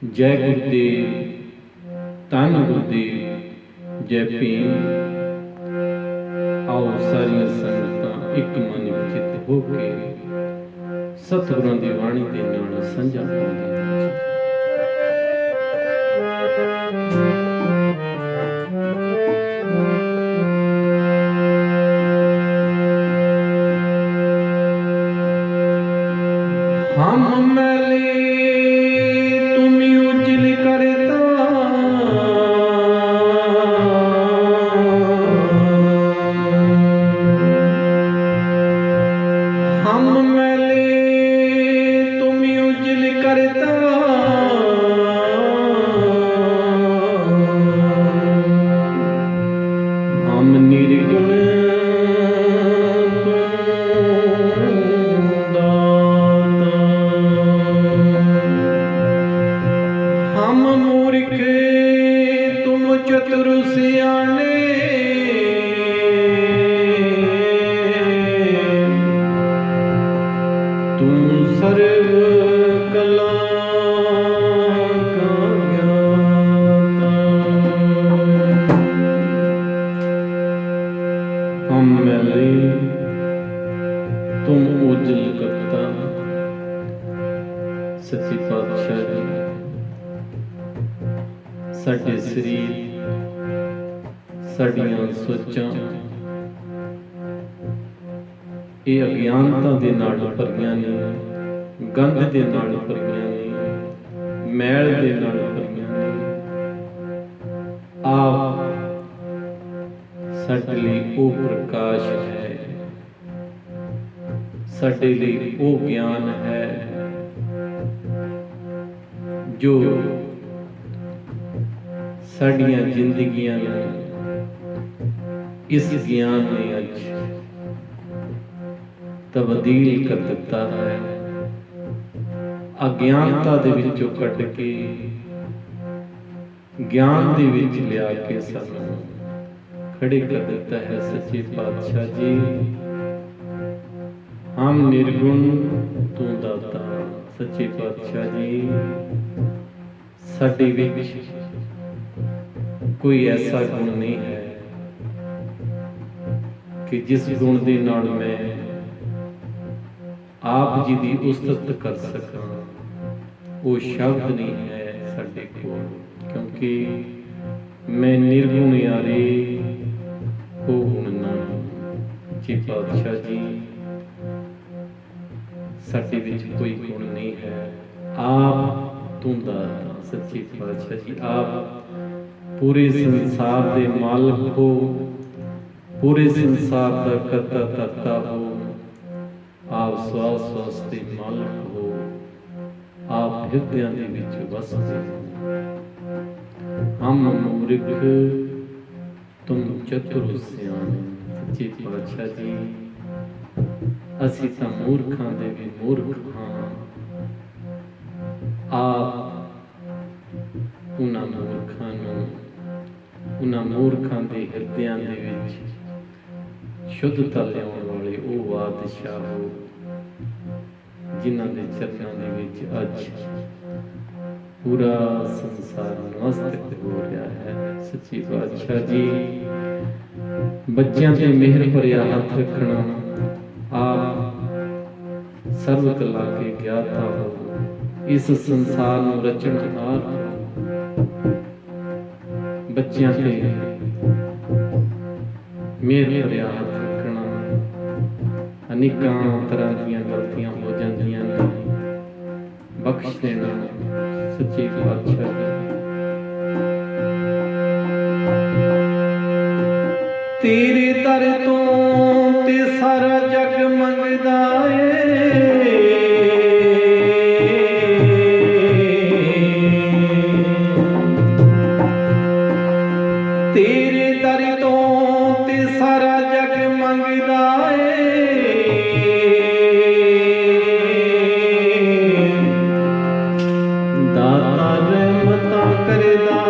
जय गुरुदेव, धन गुरुदेव, जय भीम। आओ सारिया संगतां एक मन विचित होके सतगुरां दी बाणी दे नाल संझा पाਉਂਦੇ हम मैले तुमी उजल करता, हम मैले तुमी उजल करता, हम निर्गुण चतुर सियाने, तू सर्व कला का ज्ञाता। हम मैले तुम उजल करता। सच्चे पातशाह जी साडे शरीर, साडियां सोचां ये अज्ञानता दे नाल भरियां ने, गंध दे नाल भरियां ने, मैल दे नाल भरियां ने। आप साडे लई ओ प्रकाश है, साडे लई ओ ज्ञान है जो साडियां जिंदगियां नूं इस ज्ञान ने अज तब्दील कर दिता है। अज्ञानता दे विचों कट के ज्ञान दे विच लिया के सानूं खड़े कर दिता है। सच्चे पातशाह जी हम निर्गुण तू दाता। सच्चे पातशाह जी साडे विच कोई ऐसा गुण नहीं है कि जिस गुण दे नाल मैं आप जी दी उस्तत कर सकां। वो शब्द नहीं है साडे कोल, क्योंकि मैं निर्गुण यारे हो गुण ना। जी पातशाह जी साडे विच कोई गुण नहीं है, आप तू दाता। सच्ची पातशाह जी आप पूरे संसार दे मालिक हो, पूरे संसार का करता धरता हो। आप श्वास श्वास दे मालिक हो, आप हृदयां दे विच वसदे हो। हम मूर्ख तुम चतुर सियाने। सच्चे पातशाह जी असीं तां मूर्खां दे भी मूर्ख हां। आप उन्हां मूर्खां नूं उन्हां मूर्खां दे हृदयां दे विच शुद्धता लियाउण वाले ओ बादशाह हो जिन्हां दे चरनां दे विच अज पूरा संसार नमस्ते हो रहा है। सच्ची बादशाह जी बच्चों ते मेहर भरिया हाथ रखना। आप सर्व कला के ज्ञाता हो, इस संसार नूं रचनहार हो। बच्चों से मेहर भरिया हाथ रखना। अनेकां तरह दीयां गलतियां हो जांदियां ने, बख्श देना। सच्चे पातशाह तेरे दर तो ते सारा जग मंगदा है। तेरे दर तो ते सारा जग मंगदा है। दाता रहमतां करदा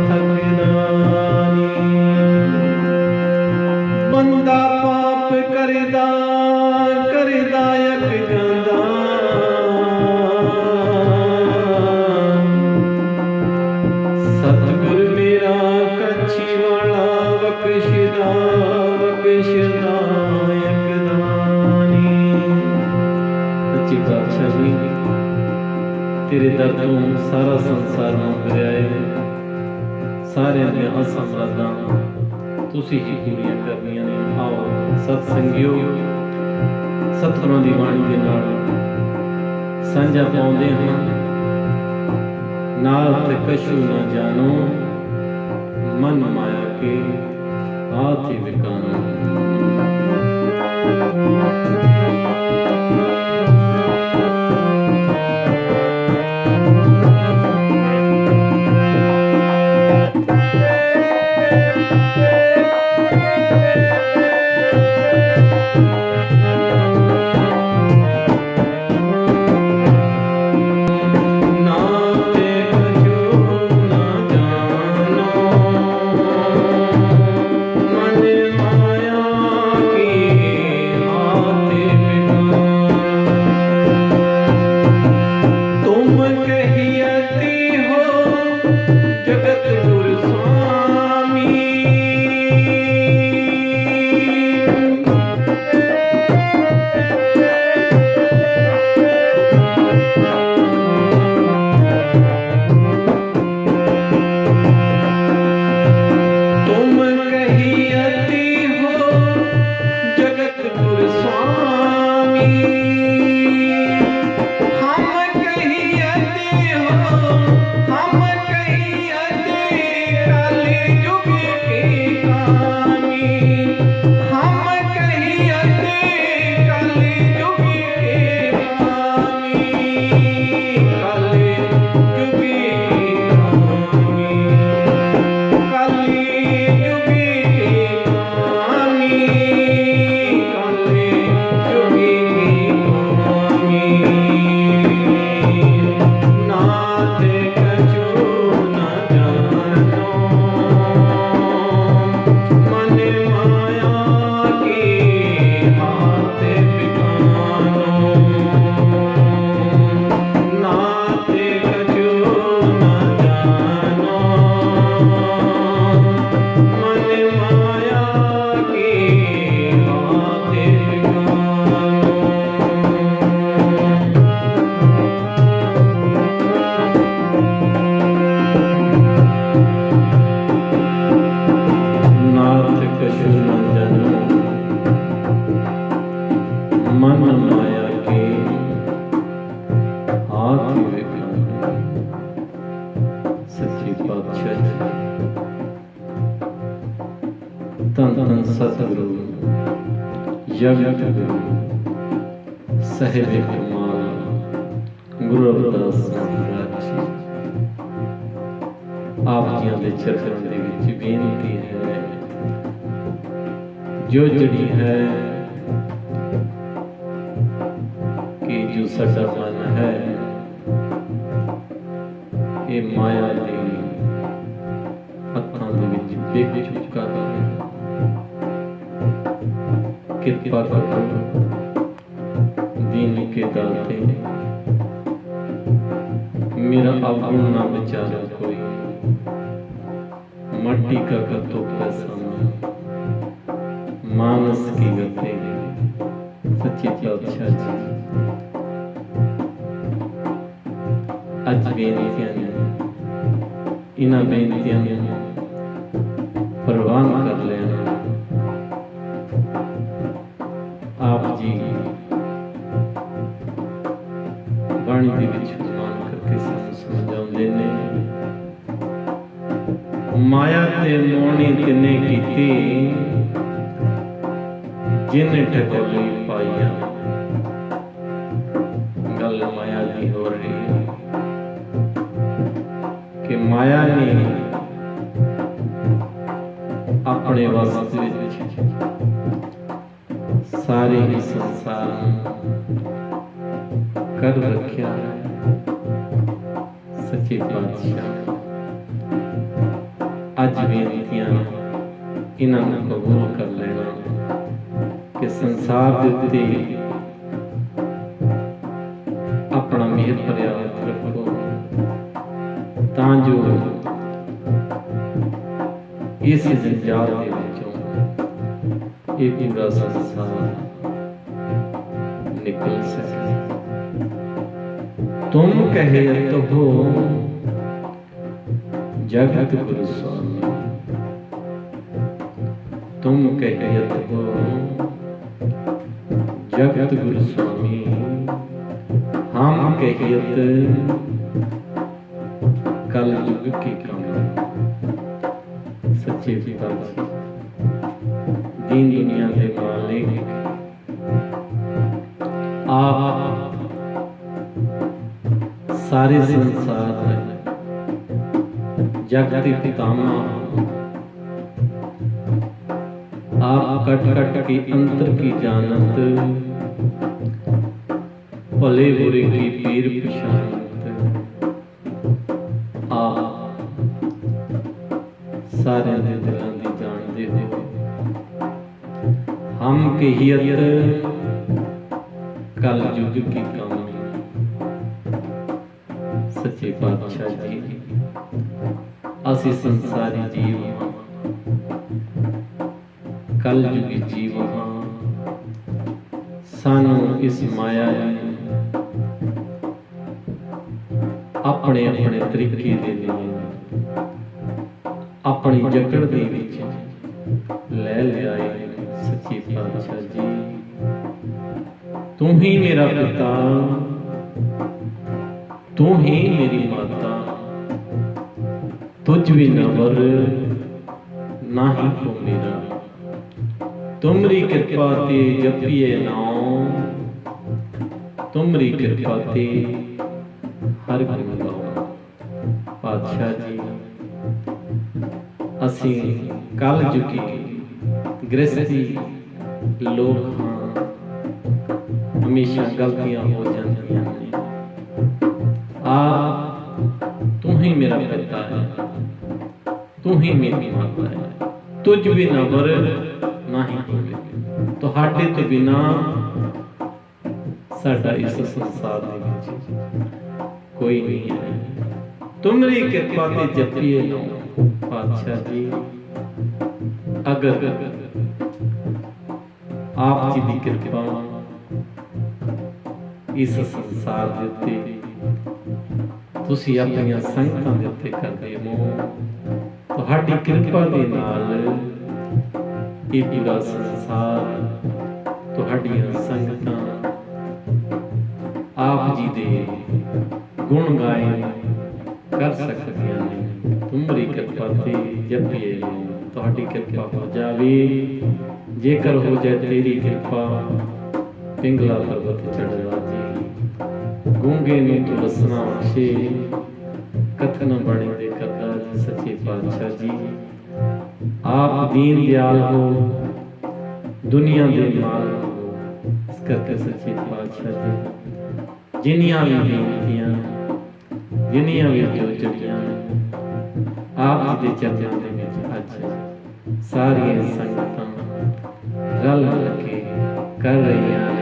थकदा नी। बंदा पाप करदा करदा अक जांदा। तेरे दर तो सारा संसार मंग रहा है, सारे आसां मुरादां तुसीं ही पूरियां करनियां ने। आओ सतसंगियो, सतगुरां दी बाणी दे नाल सांझा पाउंदे हां। नाल ते कछु न जानो, मन माया के हाथ ही विकानो। धन धन सतगुरु जगत गुरु साहिब कमाल गुरु रविदास महाराज जी। आप जियां दे चरणों दे विच बेनती है, जो जड़ी है कि जो साडा मन है ये माया दी हत्थां दे विच बेक चुका है। कृपा करो दीन के दाते, मेरा अवगुण ना विचारा कोई, मट्टी का कतो पैसा मानस की गते। सच्ची पातशाह जी अज बेनतियां इन्हां बेनतियां प्रवान कर लेना। आप जी बाणी दे विच मान करके सानू समझाउंदे ने, माया ते मोहनी तिने कीती जिन ठगली पाइया। गल माया दी हो रही है कि माया ने अपने वास्ते सारे ही संसार कर रखा है। सच्चे पातशाह अज बेनतियां इन्हां नूं कबूल कर लेना कि संसार दे उत्ते अपना मेहर भरिया हथ रखो, तां जो इस जंजाल दे विचों ये पूरा संसार निकल सके। तुम कहत हो जगत गुरु स्वामी, तुम कहत हो जगत गुरु स्वामी, हम कहत कल युग की कमी। सच्चे पिता दीन दुनिया के मालिक आप सारे संसार जगत पितामह, आप कट कट की अंतर की जानत, भले बुरे की पीर पछानत। आप सारे दिलों की जानते हो, हम कहियत कल युग की कमी। सच्चे पातशाह जी, असी संसारी जीव हाँ, कल युगी जीव हाँ, सानू इस माया अपने अपने तरीके दे अपनी जकड़ दे विच ले लिया। सच्ची पातशाह जी, तू ही मेरा पिता, तू ही मेरी माता, तुझ भी नवर ना ही को मेरा। तुमरी कृपा ते जपिए नाम, तुमरी कृपा ते हर गुण गाओ। पातशाह जी, असी कल युगी गृहस्थी लोग हाँ, हमेशा गलतियां हो जाती हैं। तू ही मेरा पिता है, तू ही मेरी माता है, तुझ बिना वर ना ही होवे। तुहाडे तो बिना साडा इस संसार दे विच कोई नहीं है। तुमरी कृपा ते जपिए नाम। पातशाह जी, अगर आप जी की कृपा इस संसार दे उत्ते तुसी अपनी संगतां दे उत्ते करदे हो, तुहाडी कृपा दे नाल ये पूरा संसार तुहाडियां संगतां आप जी दे गुण गाए कर सकदियां ने। तुमरी कृपा ते जपिए तुहाडी कृपा हो जावे। जेकर हो जाए तेरी कृपा, पिंगला पर्वत चढ़वा जी, गूंगे नूं तू रसना बख्शे, कथन बणे दे करदा। सच्चे पातशाह जी, आप दीन दयाल हो, दुनिया दे माल हो। इस करके सच्चे पातशाह जी, जिन्नियां भी बेनतियां, जिन्नियां भी जो चढ़ियां आप जी दे चरणों दे विच अज सारियां संगतां रल मिल के कर रही हैं।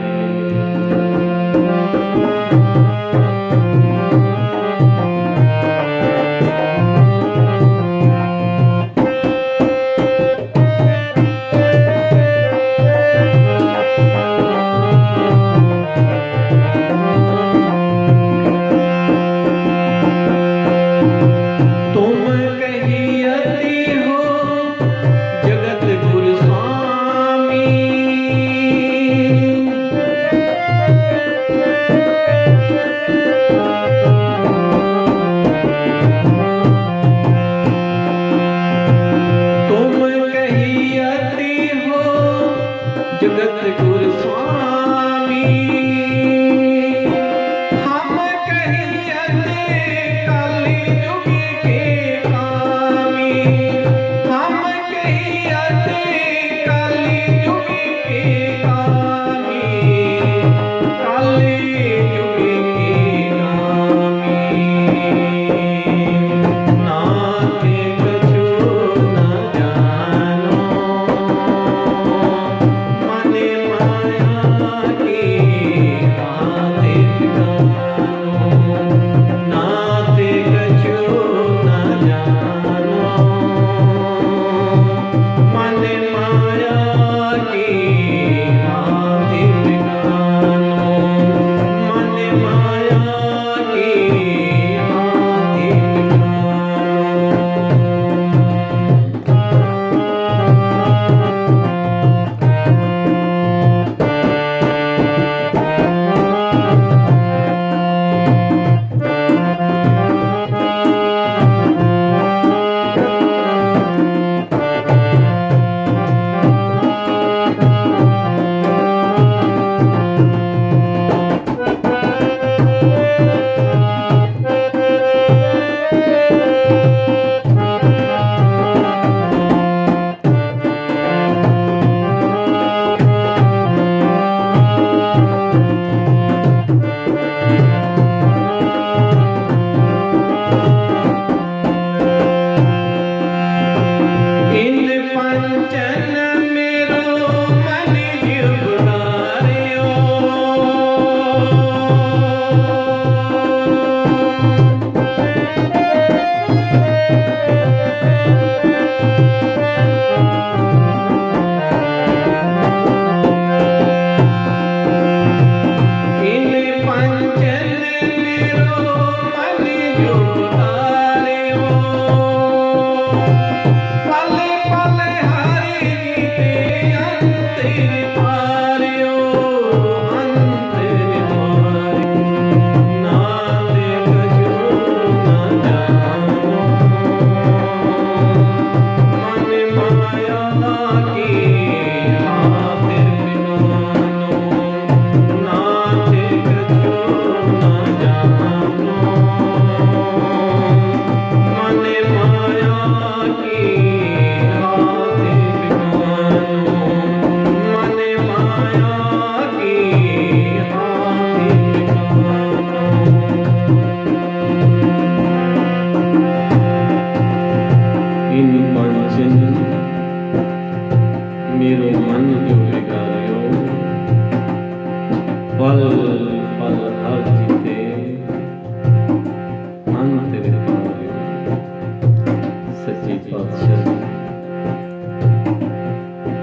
पातशाह जी,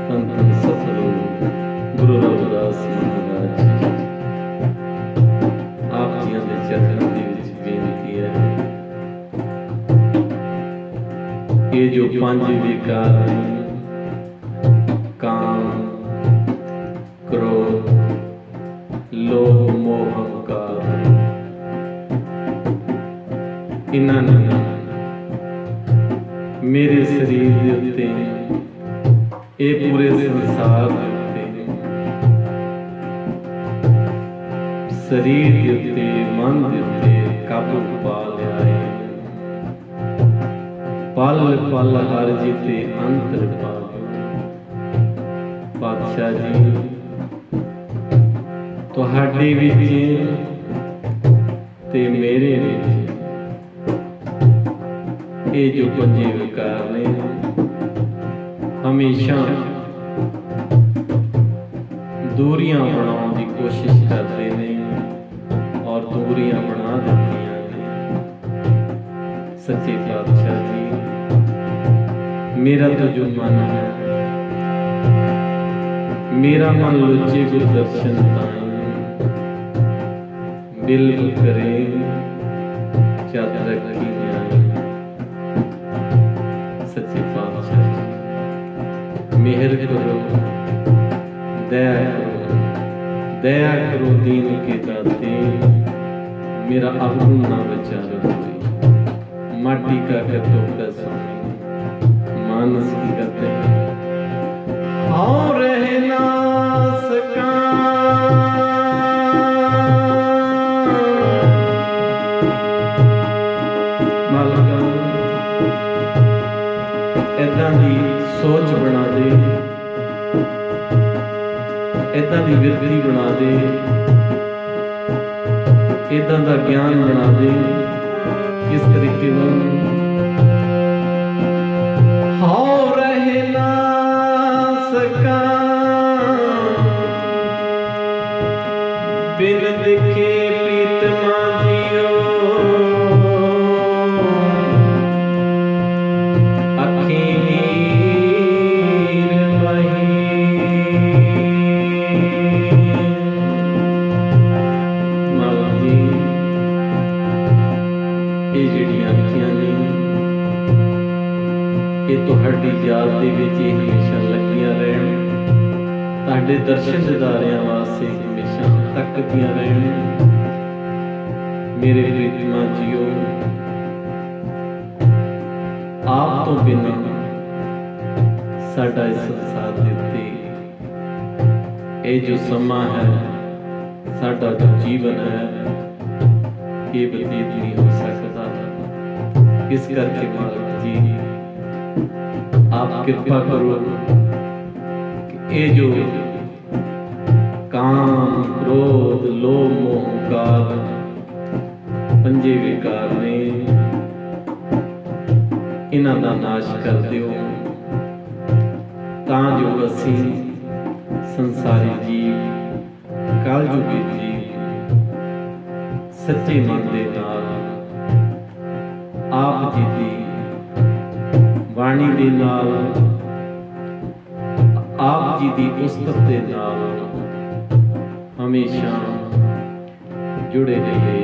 धन धन सतगुरु गुरु रविदास महाराज जी, आप जी के चरणों के विच बेनती है, ये जो पांच विकार हैं, काम, क्रोध, लोभ, मोह, अहंकार, इन्होंने मेरे शरीर के उत्ते, ये पूरे संसार के उत्ते, शरीर के उत्ते, मन के उत्ते काबू पा लिया है। पल पल हर जीते अंतर पा पातशाह जी, तुहाडे विच ते मेरे विच ये जो पंजे विकार ने हमेशा दूरियां बनाने की कोशिश करते हैं और दूरियां बना देती हैं। सच्चे पातशाह जी, मेरा तो जो मन है, मेरा मन लुचे गुरु दर्शन ताई, बिल करे चत रखी न्याय। सच्चे पातशाह जी, मेहर करो, दया करो, दया करो दीन के दाते, मेरा अवगुण ना विचारो कोई, माटी का कतो का स्वामी, मानस की करते और रहना सका मालका, ऐदां दी सोच बना दे, ऐदां दी विरती बना दे, ऐदां दा ज्ञान बना दे। किस तरीके नाल हो रहे ना सका बिन दिखे प्रीतमा जियो, अखी नीर बही। माला जी, ये जिहड़ियां अखियां ने, ये तुहाडी याद दे विच हमेशा लगियां रहण, तुहाडे दर्शन दिदारियां वास्ते हमेशा तकदियां रहण। मेरे प्रीतमा जियो, आप तो बिना साडा इस संसार दे उत्ते ये जो समा है, साडा जो जीवन है, ये बतीत नहीं हो सकता। इस करके मालिक जी, आप कृपा करो कि ये जो काम, क्रोध, लोभ, मोह, अहंकार, पंजे विकार ने, इन्हां दा नाश कर दिओ, तां जो असीं संसारी जीव, कलयुगी जीव सच्चे मन दे नाल आप जी दी वाणी दे नाल, आप जी दी उस्तत दे नाल हमेशा जुड़े रहे।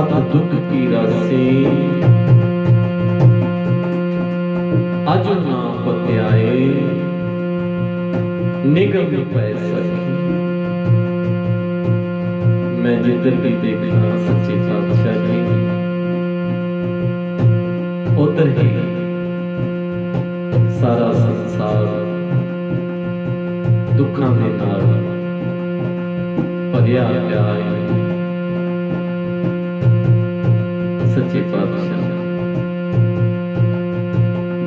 सत दुख की रासी अज ना पत्याए निगम पै सखी। मैं जिधर भी देखना सच्चे पातशाह जी उधर ही सारा संसार दुखों के नाल भरिया पिया है। सच्चे पातशाह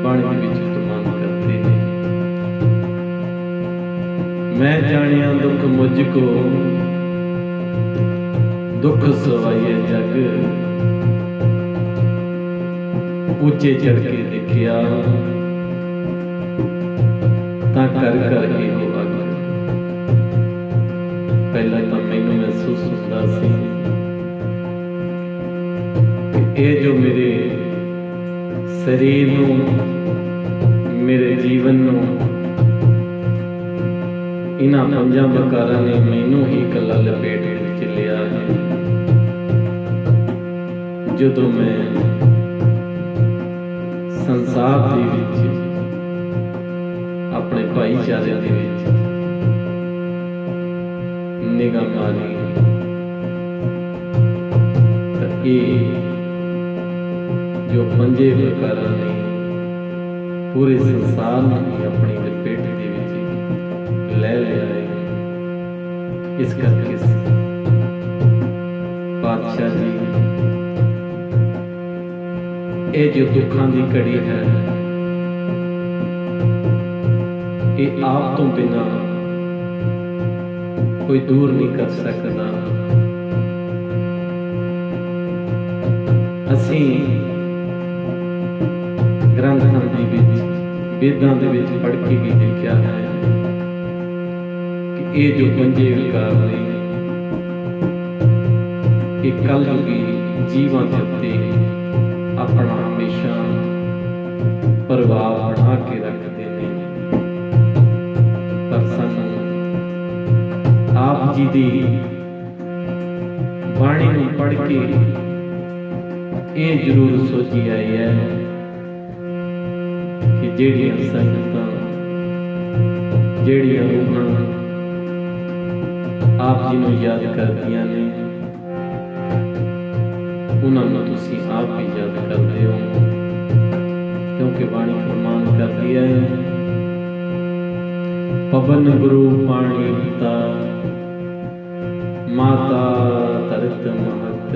बाणी विच तुमान करते हैं, मैं जानिया दुख मुझको दुख सवाइए जग, ऊंचे चढ़ के देखिया ता कर के हो अग। पहला तो मैनू महसूस होता सी कि ये जो मेरे शरीर नू मेरे जीवन नू इन्हां पंजां बकारां ने मैनू ही कला लपेट विच लिया है। जदों मैं संसार दे विच अपने भाईचारे दे विच निगाह मारी तां ये जो पंजे बकारां ने पूरे संसार में अपनी लपेट दे विच ले लिया है। इस करके पातशाह जी ये जो दुखों की कड़ी है ये आप तो बिना कोई दूर नहीं कर सकता। असी ग्रंथां दे विच वेदां दे विच पढ़ के भी देखा है कि ये जो पंजे विकार ने ये कलयुगी जीवां दे उत्ते अपना हमेशा प्रभाव बना के रखते हैं। पर सानू आप जी दी बाणी नूं पढ़ के ये जरूर सोची आई है कि जेड़ियां संगतां जेड़ियां रूहां आप जी नूं याद करदियां ने उन्होंने तुसी आप भी याद करते हो, क्योंकि बाणी फरमान करती है पवन गुरु पानी पिता माता तरत महत,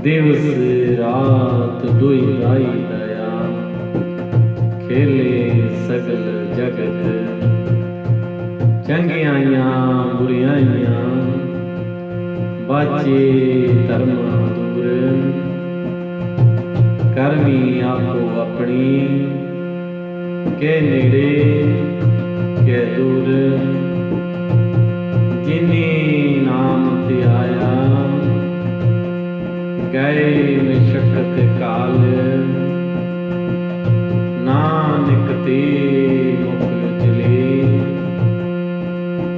दिवस रात दुई दाई दया, खेले सगल जगत, चंगियाइयां बुरियाइयां बाचे धर्म दूर, करमी आपो अपनी के नेड़े के दूर, जिनी नाम ते आया गए मशक्कत काल, नानक ते मुख चले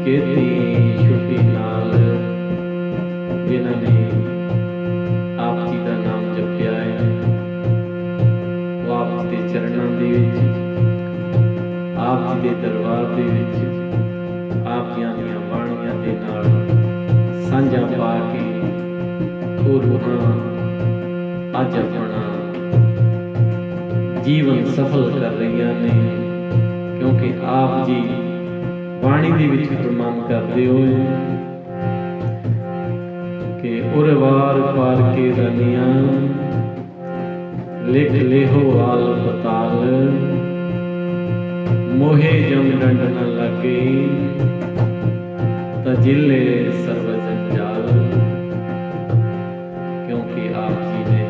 केती छुट्टी नाल। जिन्होंने आप जी का नाम जपया है वो आप जी के चरणों के विच आप जी के दरबार के विच आप जी दी बाणियां दे नाल सांझा पा के वो रूहां अज अपना जीवन सफल कर रही ने, क्योंकि आप जी बाणी दे विच फरमान करते हुए उरवार पार के रनिया लिख लेहो आल पताल, मोहे जम डंड न लगे तजिले सर्व जंजाल। क्योंकि आप जी ने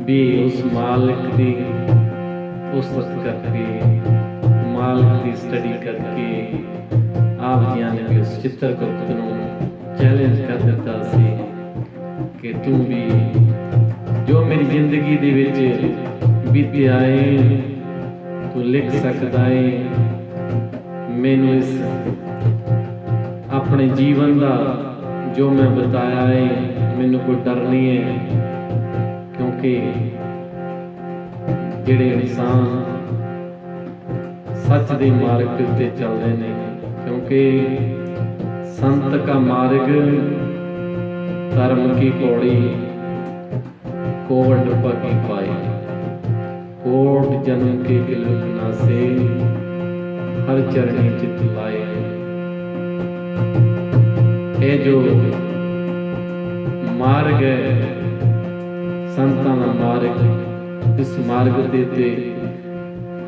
भी उस मालिक की उस्तत करके मालिक की स्टडी करके आप जी ने भी उस चित्रगुप्त नूं चैलेंज कर दिता सी कि तू भी जो मेरी जिंदगी दे विच बीतिया है तू लिख सकता है, मैनू इस अपने जीवन का जो मैं बताया है मैनू कोई डर नहीं है, क्योंकि जिहड़े इंसान सच के मार्ग ते चलते हैं, क्योंकि संत का मार्ग धर्म की पौड़ी कोवड पगी पाई, कोट जन्म के किलकना से हर चरणी चित लाए। ये जो मार्ग है संतां दा मार्ग, इस मार्ग ते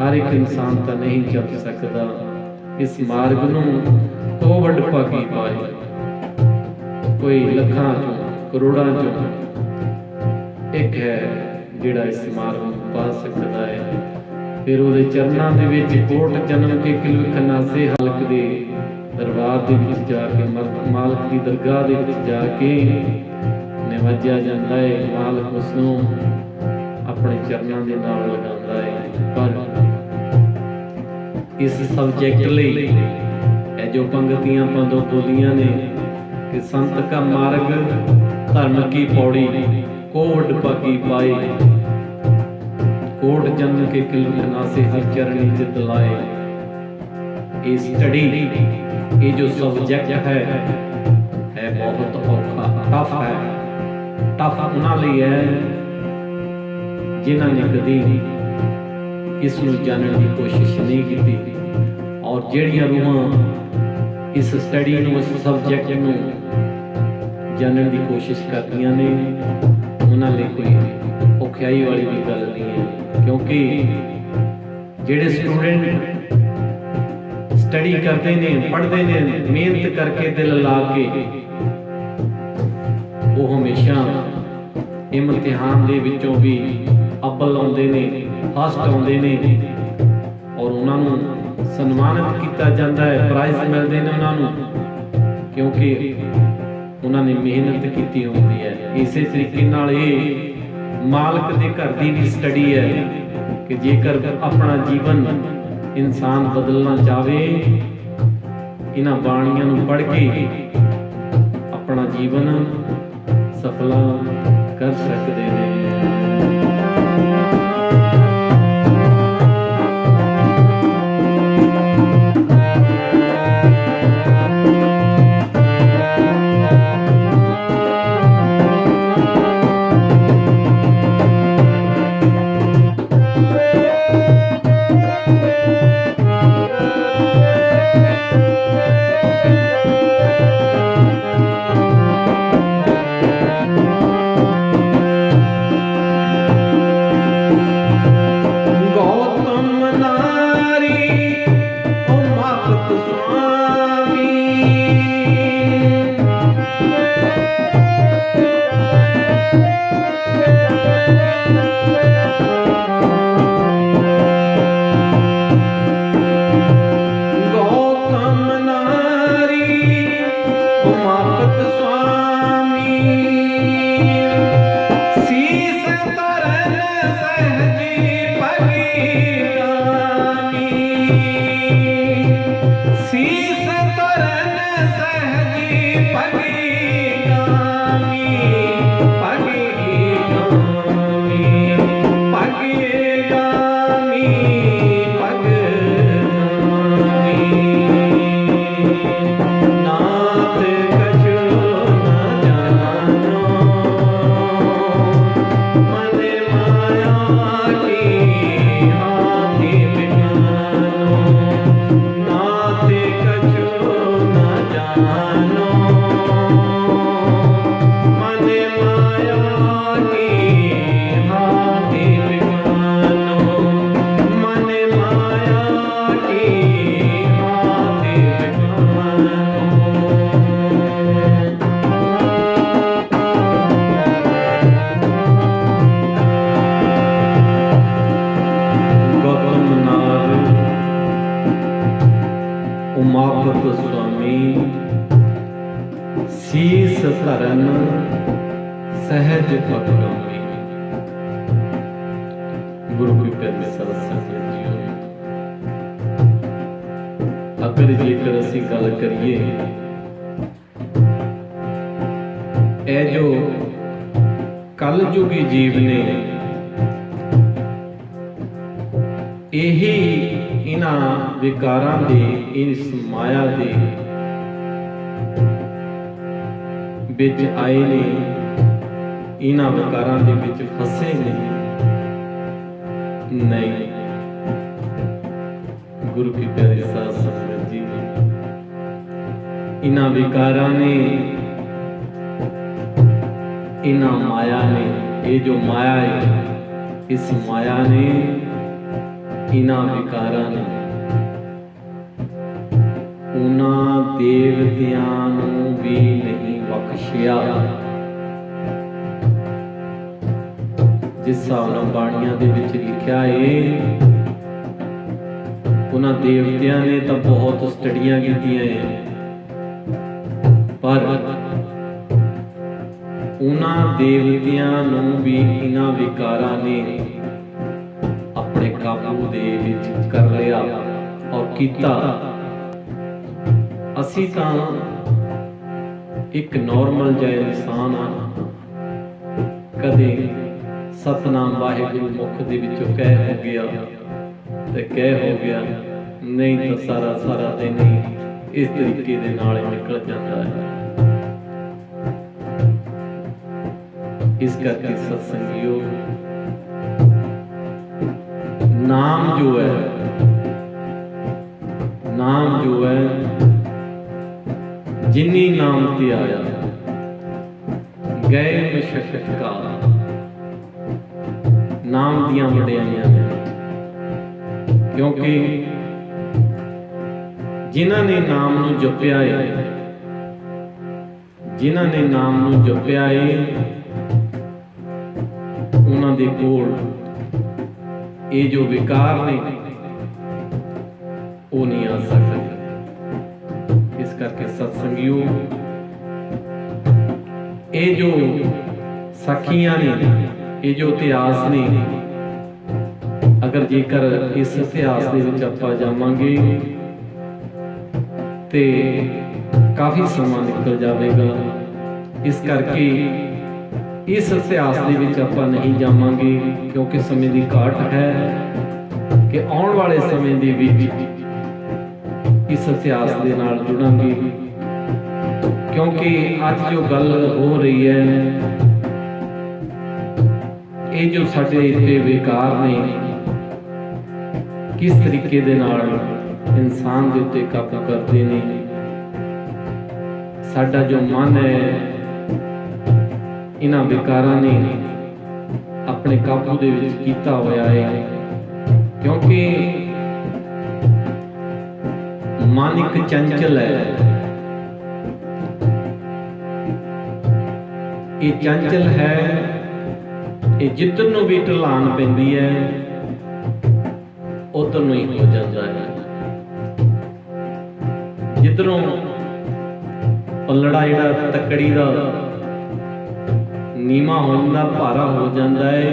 हर एक इंसान तो नहीं चल सकता। इस मार्ग नूं कोवड पगी पाए, कोई लखां चों करोड़ां चों एक है जिहड़ा इस मार्ग नूं पा सकता है। फिर उहदे चरनां दे विच कोट जन्म के किलखना से हलक दे दरबार दे विच जाके मालक की दरगाह दे विच जाके निवाजिया जाता है। मालक उसनूं अपने चरनां दे नाल लगांदा है। पर इस सब्जैक्ट लई ये जो पंक्तियां पंदो बोलियां ने कि संत का मार्ग धर्म की पौड़ी कोवड पगी पाए, कोट जन्म के किलखना से हर चरणी चित लाए। ये स्टडी, ये जो सब्जेक्ट है बहुत औखा, टफ है। टफ उन्हां लई है जिन्हां ने कदी इसनूं जानने की कोशिश नहीं की, और जिहड़ियां रूहां इस स्टडी नूं, इस सब्जेक्ट नूं जानने की कोशिश करदियां ने, उन्हां लई कोई औखियाई वाली भी गल नहीं है। क्योंकि जिहड़े स्टूडेंट स्टडी करते हैं, पढ़ते हैं, मेहनत करके दिल ला के, वो हमेशा इम्तिहान दे विचों भी अव्वल आउंदे ने, फस्ट आउंदे ने, और उन्होंने सन्मानित किया जाता है, प्राइज मिलते हैं उन्होंने, क्योंकि उन्होंने मेहनत की होती है। इस तरीके नाल ये मालक के घर की भी स्टडी है कि जेकर अपना जीवन इंसान बदलना चाहे, इन्हां बाणियां नूं पढ़ के अपना जीवन सफल कर सकते हैं। शीस धरन सहज पकड़ोगे। गुरु की प्यारी सत्संग जीओ, अगर जेकर असीं गल करिए ਇਹ ਜੋ ਕਲਯੁਗੀ ਜੀਵ ਨੇ ਇਹੀ ਇਹਨਾਂ ਵਿਕਾਰਾਂ ਦੇ, ਇਸ ਮਾਇਆ ਦੇ ਵਿੱਚ ਆਏ ਨੇ, ਇਹਨਾਂ ਵਿਕਾਰਾਂ ਦੇ ਵਿੱਚ ਫਸੇ ਨੇ। ਨਹੀਂ, ਗੁਰੂ ਕੀ ਪਿਆਰੀ ਸਾਧ ਸੰਗਤ ਜੀ, ਇਹਨਾਂ ਵਿਕਾਰਾਂ ਨੇ, ਇਹਨਾਂ ਮਾਇਆ ਨੇ, ਇਹ ਜੋ ਮਾਇਆ ਹੈ, ਇਸ ਮਾया ने, इन्हां विकारां ने उन्हां देवतियां नूं भी नहीं बख्शिया। जिस हिसाब नाल बाणियां दे विच लिखिया है, उन्हां देवतियां ने तो बहुत स्टडियां कीतियां है, पर उन्हां देवतियां नूं भी इन्हां विकारां ने अपने काबू दे विच कर लिया और कीता। असी तां एक नॉर्मल जिहा इंसान आ, कदे सतनाम वाहिगुरू मुख दे विचों कह हो गया ते कह हो गया, नहीं तो सारा सारा दिन ही इस तरीके दे नाल निकल जाता है। इस करके सत्संगियों, नाम जो है, नाम जो है, जिन्नी नाम ते आया गए मशक्कत का, नाम दियां वडियाइयां ने, क्योंकि जिन्हां ने नाम नूं जपिया है, जिन्हां ने नाम नूं जपिया है, उन्हां दे कोल ये जो विकार ने वो नहीं आ सकते। इस करके सत्संगियों, ये जो सखियां ने, ये जो इतिहास ने, अगर जेकर इस इतिहास दे विच आपां जावांगे ते काफ़ी समा निकल जाएगा। इस करके इस इतिहास दे विच आपां नहीं जावांगे, क्योंकि समय की घाट है कि आने वाले समय दे विच इस इतिहास दे नाल जुड़ांगे। क्योंकि अज जो गल हो रही है, ये जो साडे इत्ते विकार ने किस तरीके दे नाल इंसान दे उत्ते काबू करते ने, साडा जो मन है इन्हां विकारां ने अपने काबू दे विच कीता होया है। क्योंकि मन एक चंचल है, ये चंचल है, ये जिधर नूं भी ढलान पैंदी है उधर नूं ही हो जाता है। जिधरों पलड़ा जिहड़ा तकड़ी दा नीमा हो जाता, भारा हो जाता है,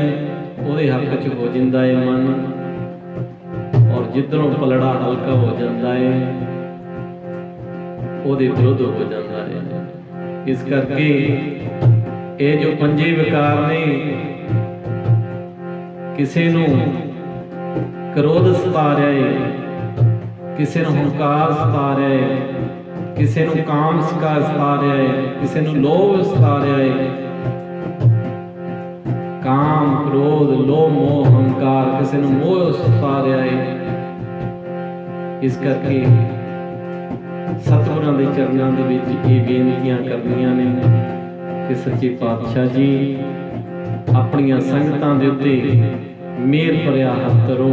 उहदे हक च हो जाता है मन, और जिधरों पलड़ा हल्का हो जाता है उहदे विरुद्ध हो जाता है। इस करके ये जो पंजे विकार ने, किसी नूं क्रोध सता रहा है, किसी नूं हंकार सता रहा है, किसी नूं काम सता रहा है, किसी नूं लोभ सता रहा है। काम, क्रोध, लोभ, मोह, हंकार, किसी ने मोह सता रहा है। इस करके सतगुरां दे चरनां दे विच ये बेनतियां करनियां ने कि सच्चे पातशाह जी अपनियां संगतां दे उत्ते मेहर भरिया हत्थ धरो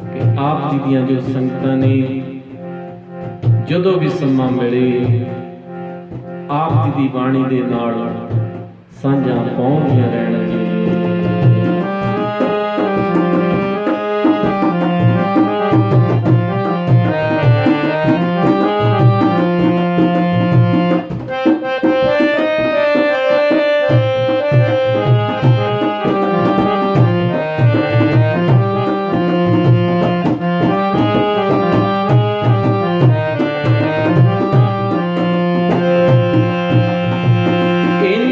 कि आप जी दियां जो संगतां ने जदों भी समा मिले आप जी दी बाणी दे नाल साझा पाउंदियां रहण। In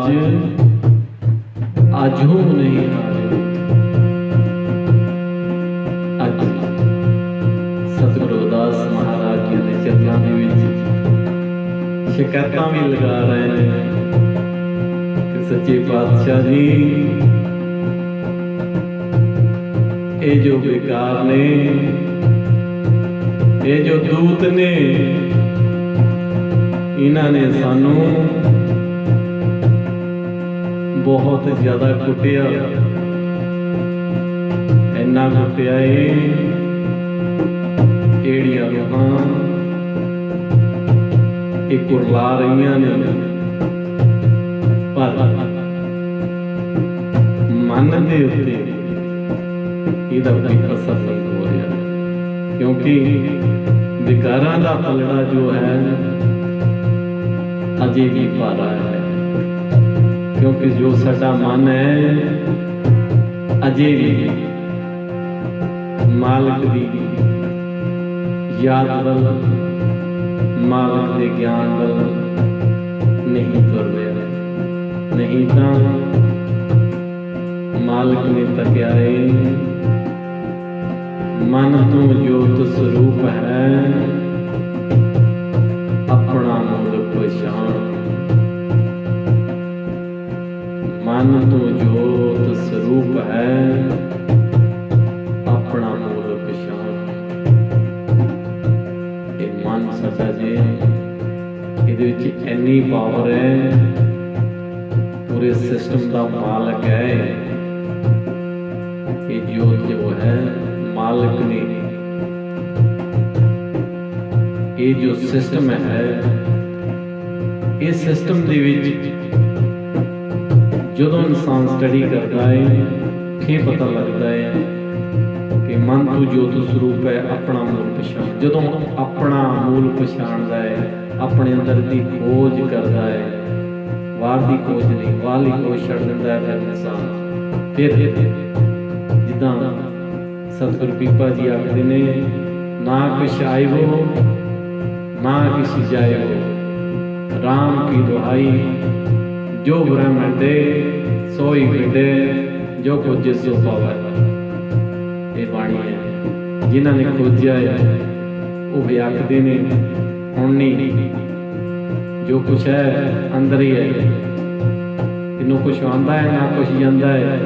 आज अजू नहीं हारे। अज सतगुरु रविदास महाराज जी के चरणों के विच शिकायतां भी लगा रहे हैं कि सच्चे पातशाह जी ये जो बेकार ने, ये जो दूत ने, इन्होंने सानू बहुत ज्यादा कुटिया, इन्ना कुटिया एड़ियां रूहां एक कुरला रही ने, पर मन के उत्ते इहदा कोई असर नहीं हो रहा, क्योंकि विकारां दा पलड़ा जो है अजे भी भारा है। क्योंकि जो साडा मन है अजे भी मालिक दी याद वल, मालिक दे ज्ञान वल नहीं तुर रहा। नहीं तो मालिक ने तकिया है मन तो जोत स्वरूप है अपना मूल पहचान। मन तो जोत स्वरूप है अपना मूल पहचान। ये मन साडा जे इहदे विच इन्नी पावर है, पूरे सिस्टम का मालिक है। ये जोत जो है मालिक ने, ये जो सिस्टम है, इस सिस्टम दे विच जदों इंसान स्टडी करता है फिर पता लगता है कि मन तो जोत स्वरूप है अपना मूल पछाण। जदों अपना मूल पछाणदा है, अपने अंदर की खोज करता है, बाहर की खोज नहीं, बाहरली खोज छड्ड दिंदा है फिर इंसान। फिर जिद्दां सतगुरु पीपा जी आखदे ने, ना कुछ आयो ना किसी जायो, राम की दुहाई जो ब्रह्मंडे सोई बिंडे जो कुछ सो पावे। ये बाणी है जिन्होंने खोजा है वो भी आखदे ने हुण नहीं, जो कुछ है अंदर ही है, इनू कुछ आंदा है ना कुछ जांदा है,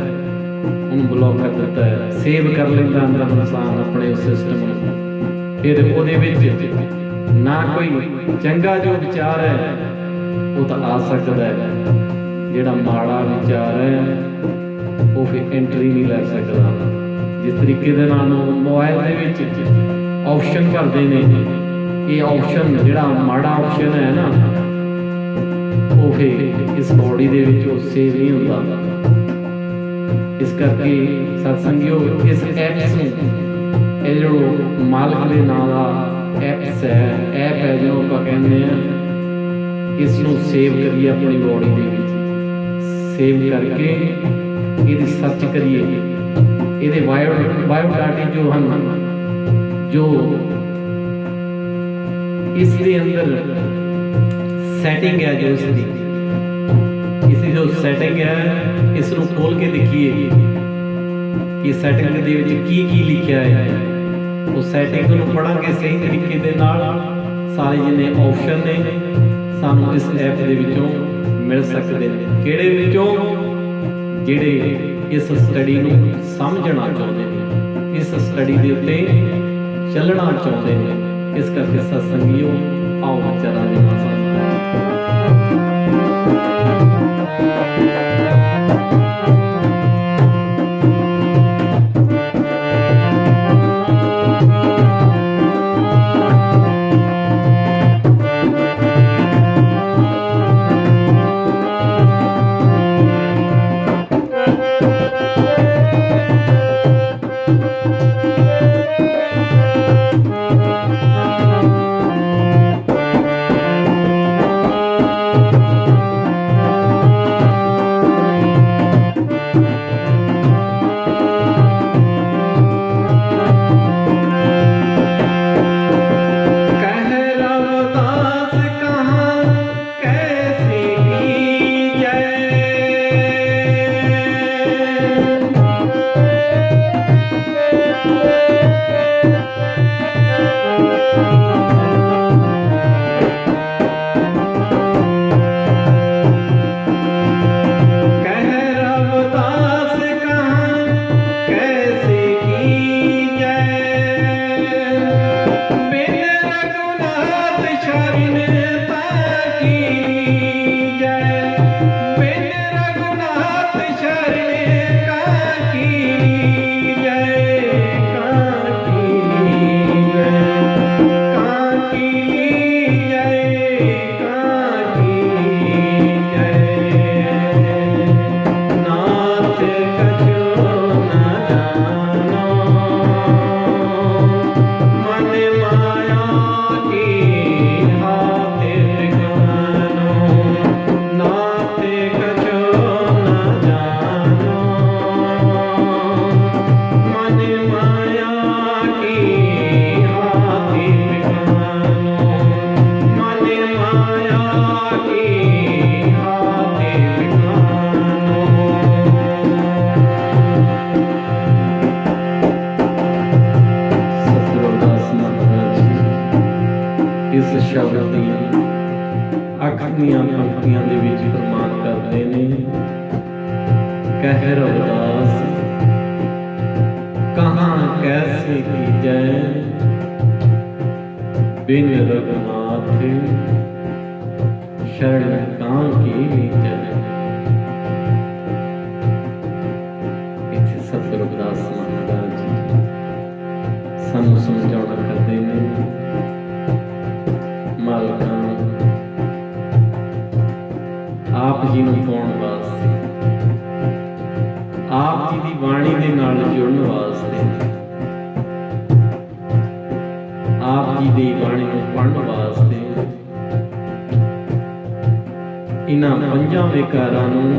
उन्हें ब्लॉक कर देता है, सेव कर लेता अंदर इंसान अपने उस सिस्टम में। फिर ਉਹਦੇ ਵਿੱਚ ना कोई चंगा जो विचार है वो तो आ सकता है, जिहड़ा माड़ा विचार है वो फिर एंट्री नहीं लै सकता। जिस तरीके दे नाल मोबाइल दे विच ऑप्शन भरदे ने, ये ऑप्शन जिहड़ा माड़ा ऑप्शन है ना वो फिर इस बॉडी दे विच वो सेव नहीं हुंदा। इस करके सत्संगियों इस ऐप्स नूं ये जो मालिक दे नाम दा ऐप्स है, ऐप है जो आप कहते हैं, इसनों सेव करिए अपनी बॉडी दे विच, सेव करके ये सर्च करिए, ये बायोडाटा जो हैं जो इसके अंदर सैटिंग है, जो इसकी जो सैटिंग है इसनों खोल के देखिए कि सैटिंग दे विच की लिखा है। उस सैटिंग को पढ़ांगे सही तरीके दे नाल सारे जिन्ने ऑप्शन ने सानू इस ऐप दे विचों मिल सकते हैं। किहड़े विचों? जिहड़े इस स्टडी नूं समझना चाहुंदे ने, इस स्टडी दे उत्ते चलना चाहुंदे ने। इस करके सत्संगियों आओ विचारां दे नाल 8ਵੀਆਂ ਪੰਕਤੀਆਂ ਦੇ ਵਿੱਚ ਫਰਮਾਨ ਕਰਦੇ ਨੇ, ਕਹਿ ਰਵਿਦਾਸ ਕਹਾਂ कैसे कीजै बिन रघुनाथ शरण कां की नीजै। इत्थे सत रविदास महाराज जी सानू समझाउणा करदे ने, मालकां आप जी नूं पाउण वास्ते, आप जी दी बाणी दे नाल जुड़न वास्ते, आप जी दी बाणी नूं पढ़न वास्ते इन्हां पंजां विकारां नूं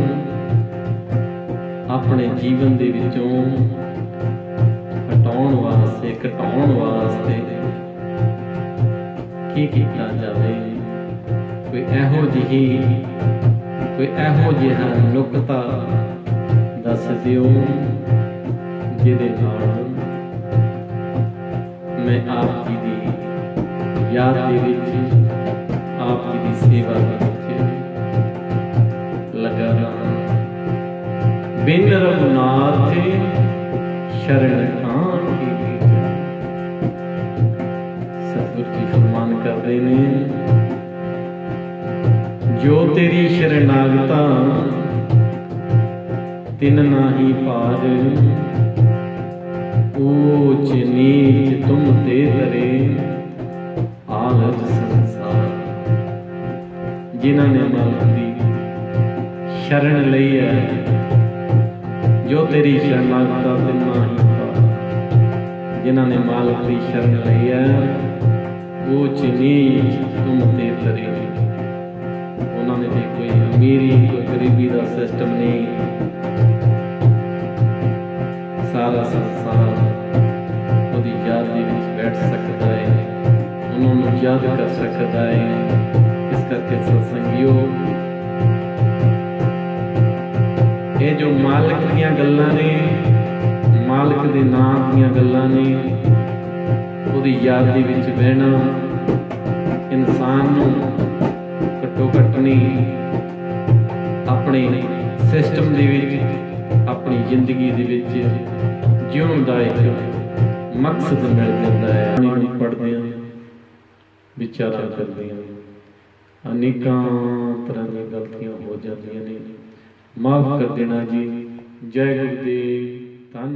अपने जीवन दे विचों हटाउण वास्ते, घटाउण वास्ते की कीता जावे। कोई इहो जिहा नुकता दस दिओ जिहदे नाल मैं आप जी दी याद दे विच, आप जी दी सेवा दे विच लगा रहा। बिन रघुनाथ शरण कां की नीजै। सतगुरु जी फरमान करते ने, जो तेरी शरणागता तिन नाही पार, ऊंच नीच तुम ते तरे आलज संसार। जिन्हां ने मालिक दी शरण लई है, जो तेरी शरणागता तिन नाही पार, जिन्हां ने मालिक दी शरण लई है, ऊंच नीच तुम ते तरे। उन्हां ने कोई अमीरी कोई गरीबी का सिस्टम नहीं, सारा संसार ਉਹਦੀ याद ਦੇ ਵਿੱਚ बैठ सकता है, उन्होंने याद कर सकता है। इस करके सत्संगियो, ये जो मालिक दीयां गल्लां ने, मालिक दे नाम दीयां गल्लां ने, ਉਹਦੀ याद ਦੇ ਵਿੱਚ बहना इंसान नूं घट्टो घट नहीं अपने सिस्टम दे विच, अपनी जिंदगी दे विच जीवन का एक मकसद मिल जाता है। पढ़ते हैं, विचार करते हैं, अनेकों तरह की गलतियां हो जाती ने, माफ कर देना जी। जय गुरुदेव। धन